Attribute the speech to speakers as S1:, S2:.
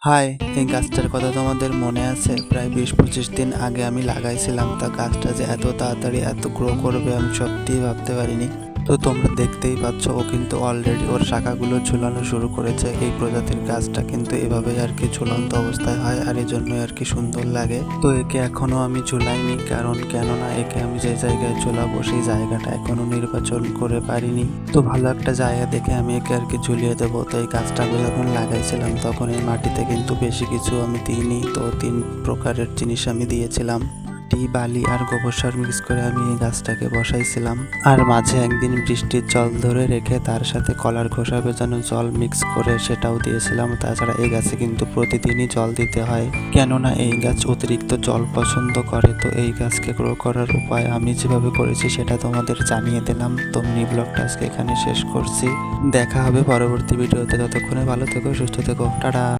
S1: High, এই গাছটার কথা তোমাদের মনে আছে? প্রায় 20-25 দিন আগে আমি লাগাইছিলাম, তা গাছটা যে এত তাড়াতাড়ি এত গ্রো করবে আমি সত্যিই ভাবতে পারিনি। তো তোমরা দেখতেই পাচ্ছ, ও কিন্তু অলরেডি ওর শাখাগুলো ঝুলানো শুরু করেছে। এই প্রজাতির গাছটা কিন্তু এভাবেই আর কি ঝুলন্ত অবস্থায় হয়, আর এই জন্যই আর কি সুন্দর লাগে। তো একে এখনো আমি ঝুলাইনি, কারণ কেননা একে আমি যে জায়গায় ঝুলাবো সেই জায়গাটা এখনো নির্বাচন করে পারিনি। তো ভালো একটা জায়গা দেখে আমি একে আর কি ঝুলিয়ে দেবো। তো এই গাছটা আমি যখন লাগাইছিলাম তখন এই মাটিতে কিন্তু বেশি কিছু আমি দিইনি, তো 3 প্রকারের জিনিস আমি দিয়েছিলাম। মাটি, বালি আর গোবর সার মিক্স করে আমি এই গাছটাকে বসাইছিলাম। আর মাঝে একদিন বৃষ্টির জল ধরে রেখে তার সাথে কলার খোসা ভেজানো জল মিক্স করে সেটাও দিয়েছিলাম। তাছাড়া এই গাছে কিন্তু প্রতিদিনই জল দিতে হয়, কেননা এই গাছ অতিরিক্ত জল পছন্দ করে। তো এই গাছকে গ্রো করার উপায় আমি যেভাবে করেছি সেটা তোমাদের জানিয়ে দিলাম। তো মিনি ব্লগটা আজকে এখানে শেষ করছি। দেখা হবে পরবর্তী ভিডিওতে। ততক্ষণে ভালো থেকো, সুস্থ থেকো, টাটা।